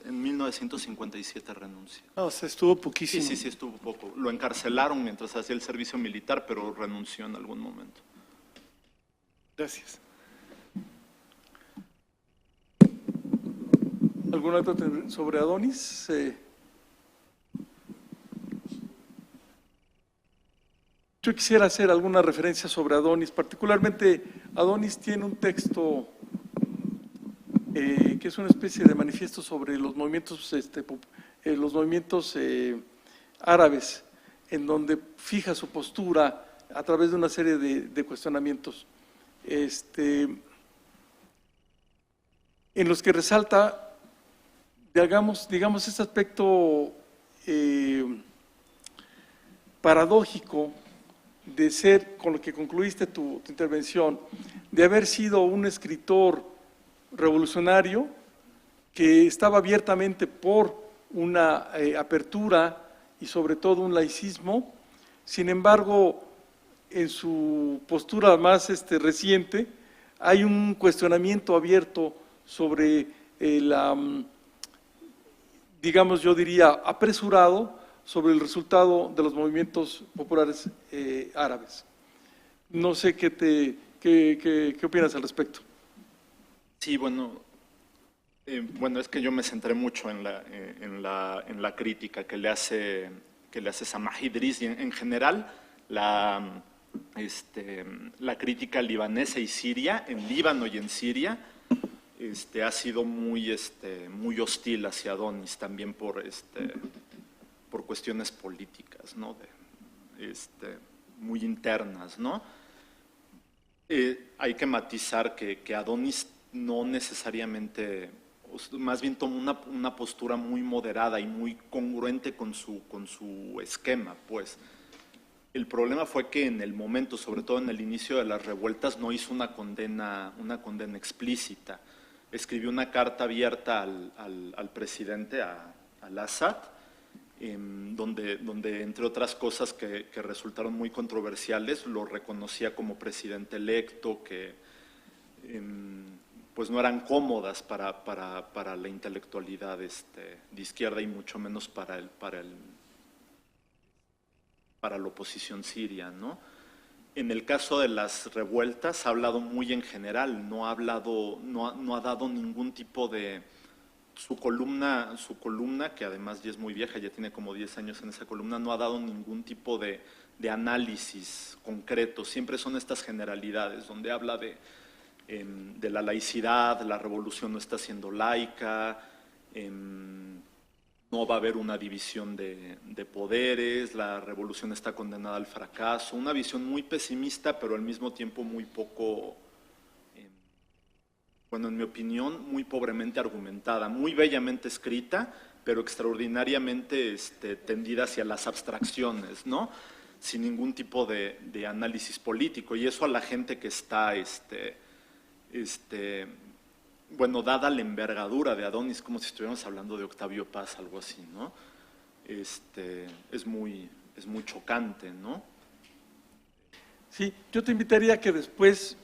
en 1957 renunció. No, se estuvo poquísimo. Sí, estuvo poco. Lo encarcelaron mientras hacía el servicio militar, pero renunció en algún momento. Gracias. ¿Alguna otra sobre Adonis? Yo quisiera hacer alguna referencia sobre Adonis. Particularmente, Adonis tiene un texto que es una especie de manifiesto sobre los movimientos, árabes, en donde fija su postura a través de una serie de cuestionamientos, en los que resalta, digamos este aspecto paradójico de ser, con lo que concluiste tu intervención, de haber sido un escritor revolucionario que estaba abiertamente por una apertura y sobre todo un laicismo. Sin embargo, en su postura más reciente hay un cuestionamiento abierto sobre digamos, yo diría, apresurado sobre el resultado de los movimientos populares árabes. No sé qué opinas al respecto. Sí, bueno, es que yo me centré mucho en la crítica que le hace Samah Idriss y en general la crítica libanesa y siria, en Líbano y en Siria, ha sido muy hostil hacia Adonis también por cuestiones políticas, ¿no? Muy internas, ¿no? Hay que matizar que Adonis no necesariamente, más bien tomó una postura muy moderada y muy congruente con su esquema, pues. El problema fue que en el momento, sobre todo en el inicio de las revueltas, no hizo una condena explícita. Escribió una carta abierta al presidente, al Assad, donde entre otras cosas que resultaron muy controversiales, lo reconocía como presidente electo, que pues no eran cómodas para la intelectualidad de izquierda y mucho menos para la oposición siria, ¿no? En el caso de las revueltas ha hablado muy en general, no ha dado ningún tipo de... Su columna, que además ya es muy vieja, ya tiene como 10 años en esa columna, no ha dado ningún tipo de análisis concreto, siempre son estas generalidades, donde habla de la laicidad, la revolución no está siendo laica, no va a haber una división de poderes, la revolución está condenada al fracaso, una visión muy pesimista, pero al mismo tiempo muy poco, bueno, en mi opinión, muy pobremente argumentada, muy bellamente escrita, pero extraordinariamente tendida hacia las abstracciones, ¿no? Sin ningún tipo de análisis político, y eso a la gente que está, bueno, dada la envergadura de Adonis, como si estuviéramos hablando de Octavio Paz, algo así, ¿no? Es muy chocante, ¿no? Sí, yo te invitaría a que después,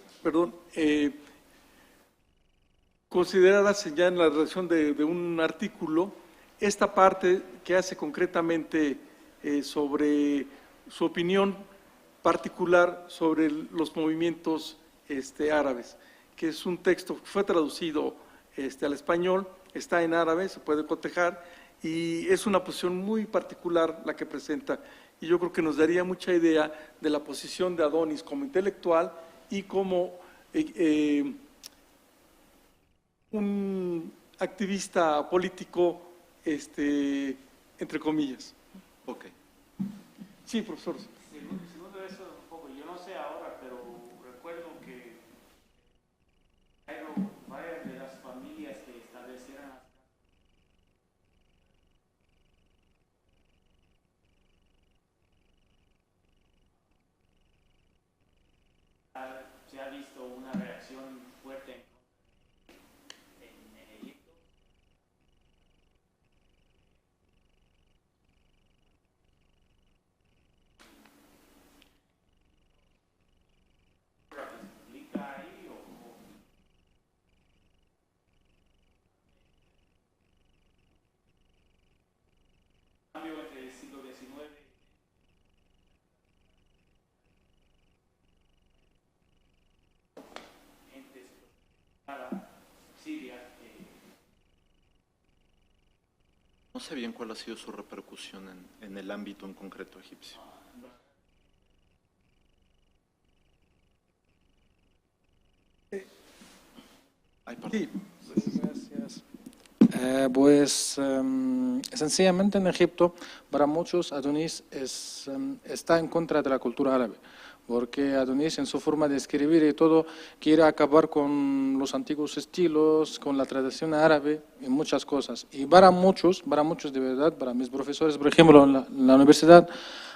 consideraras ya en la redacción de un artículo esta parte que hace concretamente sobre su opinión particular sobre los movimientos árabes, que es un texto que fue traducido al español, está en árabe, se puede cotejar, y es una posición muy particular la que presenta, y yo creo que nos daría mucha idea de la posición de Adonis como intelectual y como un activista político, entre comillas. Ok. Sí, profesor. Segundo eso un poco, yo no sé ahora, pero recuerdo que varias de las familias que establecieron se ha visto una reacción fuerte en Egipto. ¿Explica ahí o sé bien cuál ha sido su repercusión en el ámbito en concreto egipcio. Ay, perdón. Sí, Gracias. Sencillamente en Egipto, para muchos, Adonis está en contra de la cultura árabe, porque Adonis en su forma de escribir y todo quiere acabar con los antiguos estilos, con la tradición árabe y muchas cosas. Y para muchos de verdad, para mis profesores, por ejemplo, en la universidad,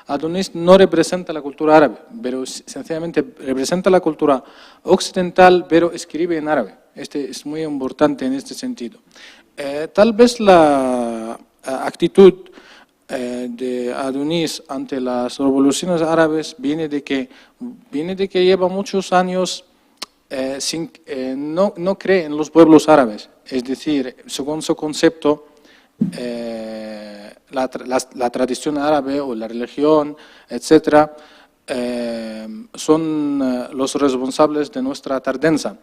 Adonis no representa la cultura árabe, pero sencillamente representa la cultura occidental, pero escribe en árabe. Este es muy importante en este sentido. Tal vez la actitud de Adonis ante las revoluciones árabes viene de que lleva muchos años no cree en los pueblos árabes, es decir, según su concepto, la tradición árabe o la religión, etcétera, son los responsables de nuestra tardanza.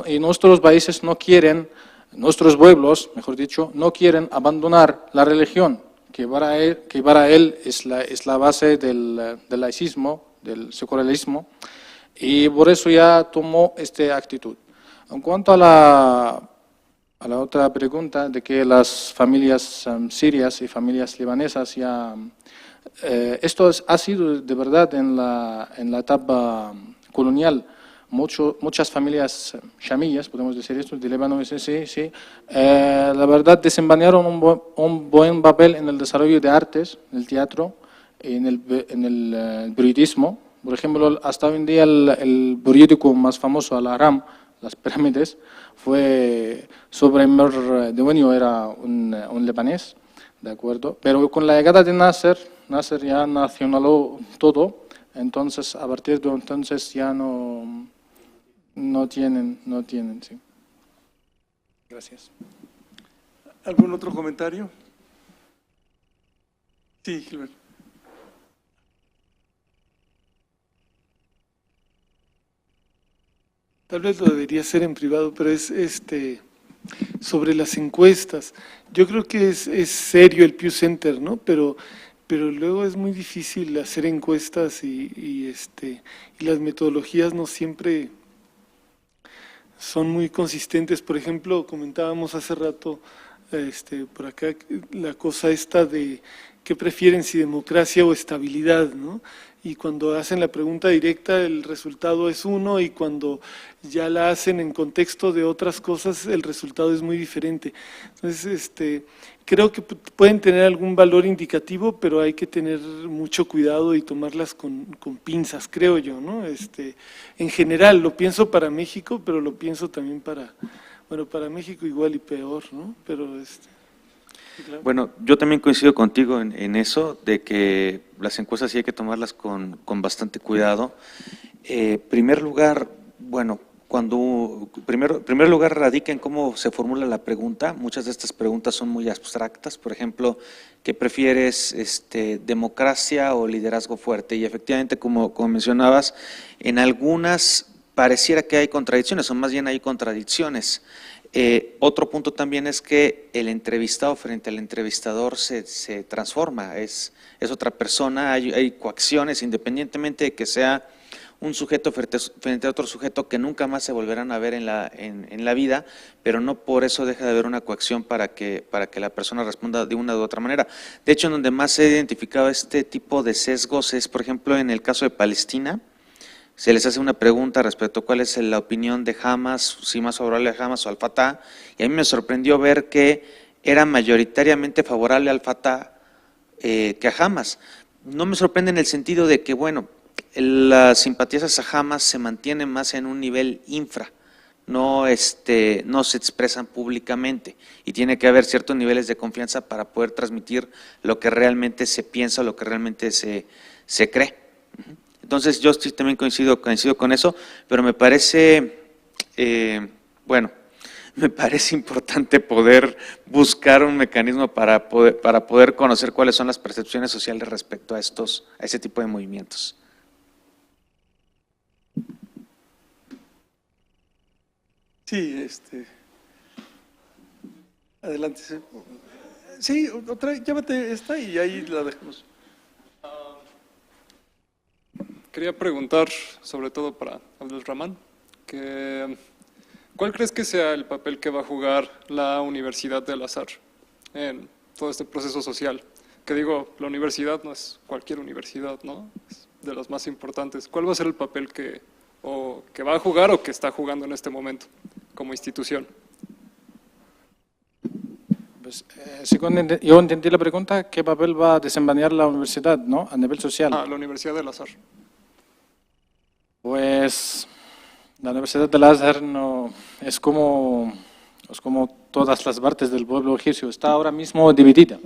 Y nuestros países no quieren, nuestros pueblos, mejor dicho, no quieren abandonar la religión, que para él es la base del laicismo, del secularismo, y por eso ya tomó esta actitud. En cuanto a la otra pregunta de que las familias sirias y familias libanesas ya... esto ha sido de verdad en la etapa colonial. Muchas familias shamíes, podemos decir esto, de Líbano, sí, la verdad desempeñaron un buen papel en el desarrollo de artes, en el teatro, en el periodismo. Por ejemplo, hasta hoy en día el periódico más famoso, Al-Ahram, las pirámides, fue sobre el dueño era un libanés, ¿de acuerdo? Pero con la llegada de Nasser ya nacionalizó todo, entonces a partir de entonces ya no tienen, sí. Gracias. ¿algún otro comentario? Sí, Gilberto. Tal vez lo debería hacer en privado, pero es sobre las encuestas. Yo creo que es serio el Pew Center, ¿no? Pero luego es muy difícil hacer encuestas y las metodologías no siempre son muy consistentes. Por ejemplo, comentábamos hace rato por acá la cosa esta de qué prefieren, si democracia o estabilidad, ¿no? Y cuando hacen la pregunta directa el resultado es uno, y cuando ya la hacen en contexto de otras cosas el resultado es muy diferente. Entonces, creo que pueden tener algún valor indicativo, pero hay que tener mucho cuidado y tomarlas con pinzas, creo yo, ¿no? En general, lo pienso para México, pero lo pienso también para México igual y peor, ¿no? Pero claro. Bueno, yo también coincido contigo en eso, de que las encuestas sí hay que tomarlas con bastante cuidado. Primer lugar, bueno, primer lugar radica en cómo se formula la pregunta. Muchas de estas preguntas son muy abstractas. Por ejemplo, ¿qué prefieres, democracia o liderazgo fuerte? Y efectivamente, como mencionabas, en algunas pareciera que hay contradicciones, o más bien hay contradicciones. Otro punto también es que el entrevistado frente al entrevistador se transforma, es otra persona, hay coacciones, independientemente de que sea un sujeto frente a otro sujeto que nunca más se volverán a ver en la vida, pero no por eso deja de haber una coacción para que la persona responda de una u otra manera. De hecho, en donde más se ha identificado este tipo de sesgos es, por ejemplo, en el caso de Palestina. Se les hace una pregunta respecto a cuál es la opinión de Hamas, si más favorable a Hamas o al Fatah, y a mí me sorprendió ver que era mayoritariamente favorable al Fatah que a Hamas. No me sorprende en el sentido de que, bueno, las simpatías hacia Hamas se mantienen más en un nivel infra, no se expresan públicamente, y tiene que haber ciertos niveles de confianza para poder transmitir lo que realmente se piensa, lo que realmente se cree. Entonces yo sí también coincido con eso, pero me parece, me parece importante poder buscar un mecanismo para poder conocer cuáles son las percepciones sociales respecto a ese tipo de movimientos. Sí, adelante. Sí, llévate esta y ahí la dejamos. Quería preguntar, sobre todo para Abdulrahman, ¿cuál crees que sea el papel que va a jugar la Universidad de Al-Azhar en todo este proceso social? Que digo, la universidad no es cualquier universidad, ¿no? Es de las más importantes. ¿Cuál va a ser el papel que va a jugar o que está jugando en este momento como institución? Pues, según yo entendí la pregunta, ¿qué papel va a desempeñar la universidad, ¿no? A nivel social? La Universidad de Al-Azhar. Pues la Universidad del Azhar no, es como todas las partes del pueblo egipcio, está ahora mismo dividida,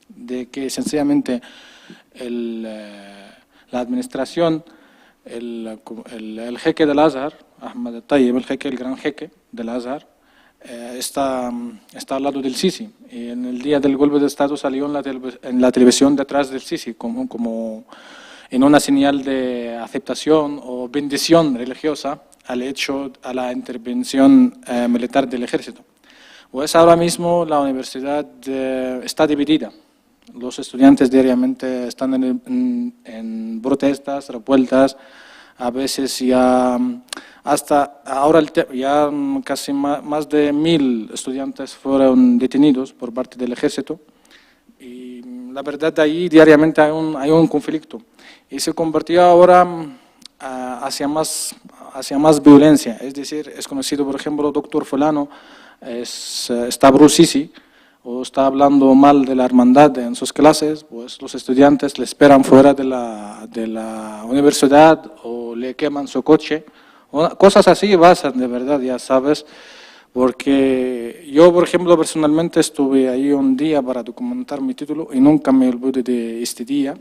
de que sencillamente la administración, el jeque del Azhar, Ahmad al-Tayyib, el gran jeque del Azhar, está al lado del Sisi. Y en el día del golpe de Estado salió en la televisión detrás del Sisi, como en una señal de aceptación o bendición religiosa a la intervención militar del ejército. Pues ahora mismo la universidad está dividida. Los estudiantes diariamente están en protestas, revueltas, a veces ya hasta ahora ya casi más de 1000 estudiantes fueron detenidos por parte del ejército. Y la verdad, ahí diariamente hay un conflicto y se convirtió ahora hacia más violencia. Es decir, es conocido, por ejemplo, doctor fulano, está Bruce Sisi, o está hablando mal de la hermandad en sus clases, pues los estudiantes le esperan fuera de la universidad o le queman su coche. Cosas así pasan, de verdad, ya sabes. Porque yo, por ejemplo, personalmente estuve ahí un día para documentar mi título y nunca me olvidé de este día.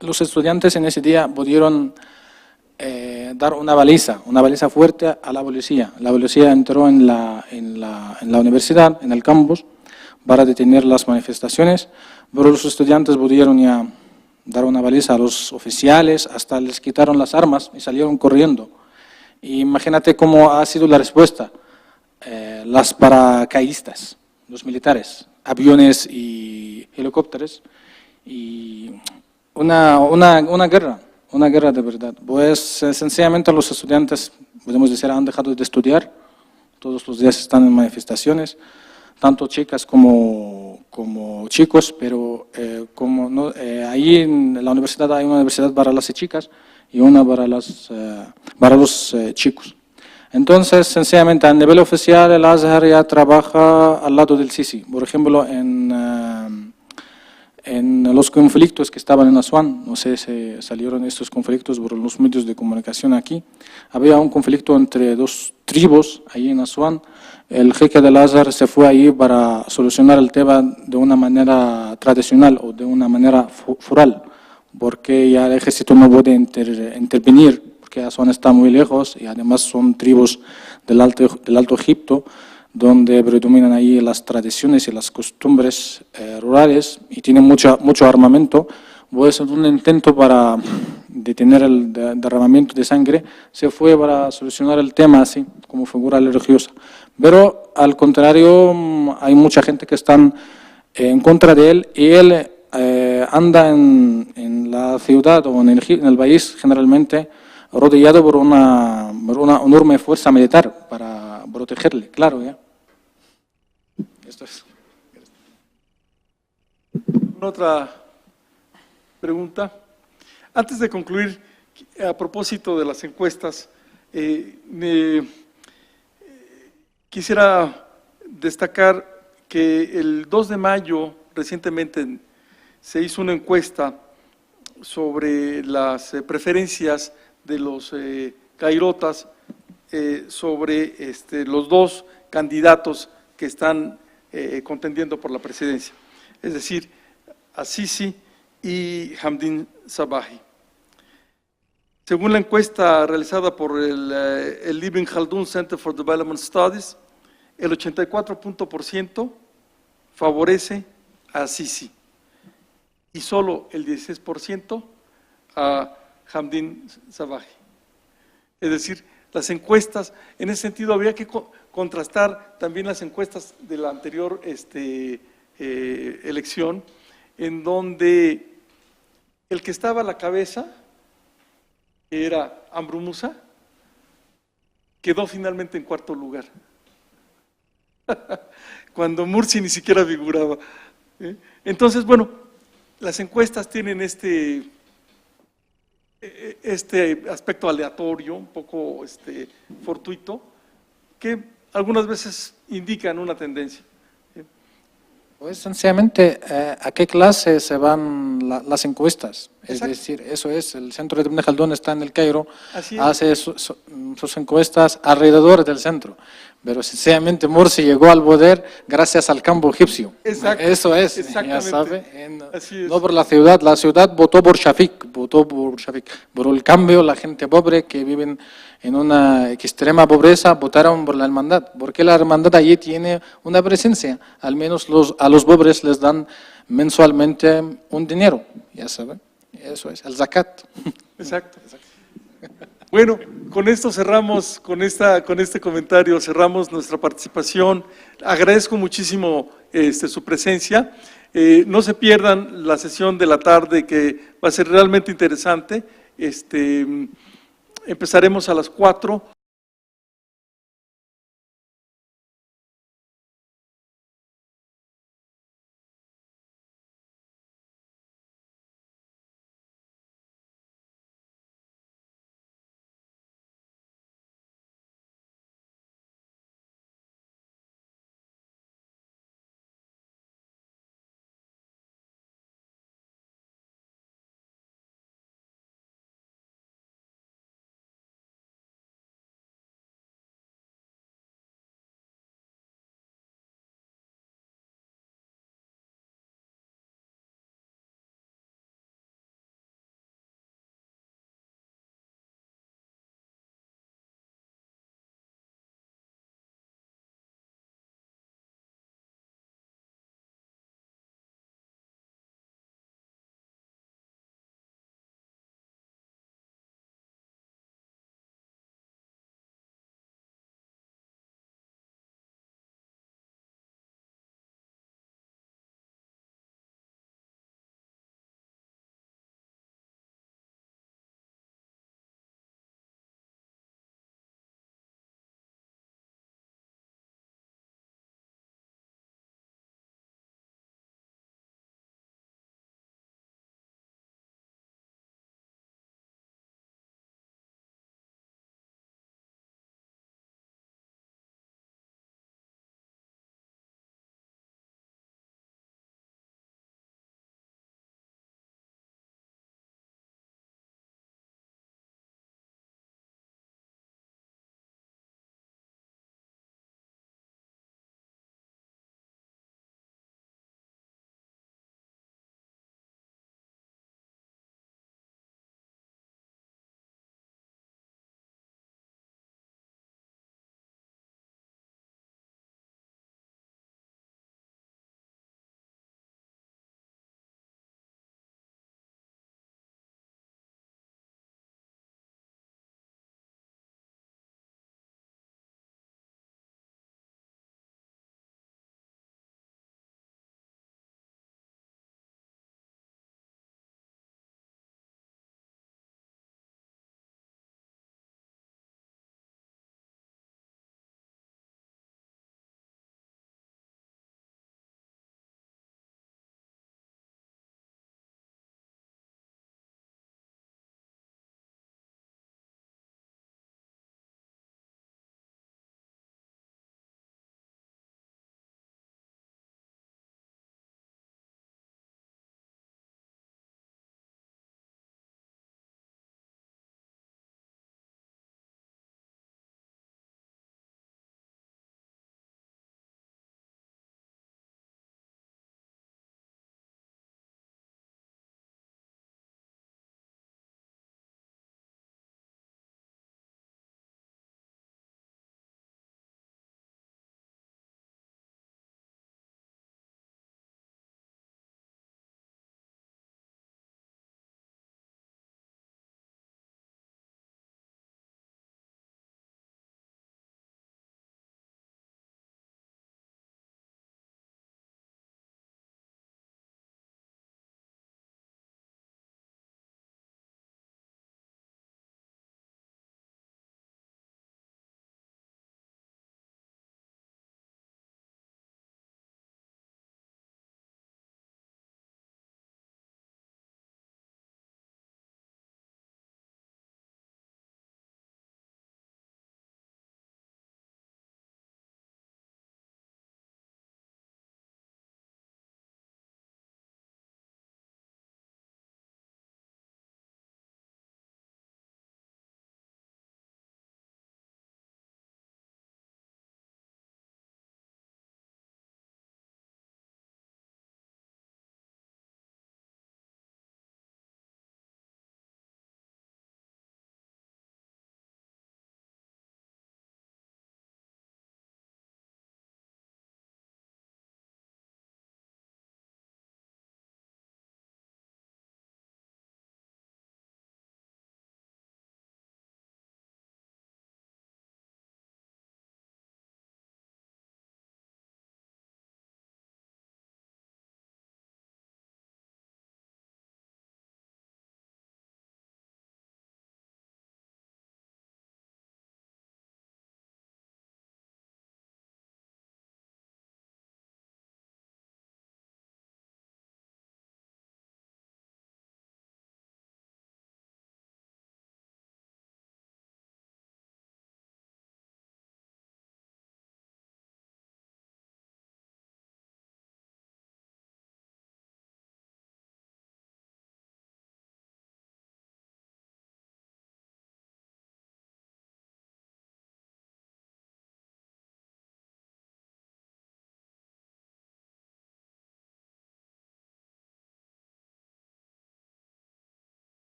Los estudiantes en ese día pudieron dar una baliza fuerte a la policía. La policía entró en la universidad, en el campus, para detener las manifestaciones, pero los estudiantes pudieron ya dar una baliza a los oficiales, hasta les quitaron las armas y salieron corriendo. Y imagínate cómo ha sido la respuesta. Las paracaidistas, los militares, aviones y helicópteros, y una guerra de verdad. Pues sencillamente los estudiantes, podemos decir, han dejado de estudiar, todos los días están en manifestaciones, tanto chicas como chicos, pero ahí en la universidad hay una universidad para las chicas y una para los chicos. Entonces, sencillamente, a nivel oficial, el Azhar ya trabaja al lado del Sisi. Por ejemplo, en los conflictos que estaban en Asuán, no sé si salieron estos conflictos por los medios de comunicación aquí, había un conflicto entre dos tribus ahí en Asuán. El jeque del Azhar se fue ahí para solucionar el tema de una manera tradicional o de una manera foral, porque ya el ejército no puede intervenir, porque Asuán está muy lejos y además son tribus del Alto Egipto, donde predominan ahí las tradiciones y las costumbres rurales y tienen mucho armamento. Pues en un intento para detener el derramamiento de sangre, se fue para solucionar el tema así, como figura religiosa. Pero al contrario, hay mucha gente que está en contra de él y él anda en la ciudad o en el país generalmente rodeado por una enorme fuerza militar para protegerle, claro, ¿ya? Esto es. Otra pregunta. Antes de concluir, a propósito de las encuestas, quisiera destacar que el 2 de mayo recientemente se hizo una encuesta sobre las preferencias de los cairotas sobre los dos candidatos que están contendiendo por la presidencia, es decir, Al-Sisi y Hamdin Sabahi. Según la encuesta realizada por el Ibn Khaldun Center for Development Studies, el 84% favorece a Sisi y solo el 16% a Hamdin Sabahi. Es decir, las encuestas, en ese sentido habría que contrastar también las encuestas de la anterior elección, en donde el que estaba a la cabeza, que era Amru Musa, quedó finalmente en cuarto lugar, cuando Mursi ni siquiera figuraba. Entonces, bueno, las encuestas tienen este aspecto aleatorio, un poco fortuito, que algunas veces indican una tendencia. Pues sencillamente, ¿a qué clase se van las encuestas? Exacto. Es decir, eso es, el centro de Ibn Khaldun está en el Cairo, Así es. hace sus encuestas alrededor del centro, pero sencillamente Morsi llegó al poder gracias al campo egipcio. Exacto. Eso es, ya Exactamente. sabe, Así es. no por la ciudad votó por Shafik, por el cambio, la gente pobre que viven en una extrema pobreza votaron por la hermandad, porque la hermandad allí tiene una presencia, al menos a los pobres les dan mensualmente un dinero, ya saben, eso es, el zakat. Exacto. Bueno, con esto cerramos, con este comentario cerramos nuestra participación. Agradezco muchísimo su presencia. No se pierdan la sesión de la tarde, que va a ser realmente interesante. Empezaremos a las 4.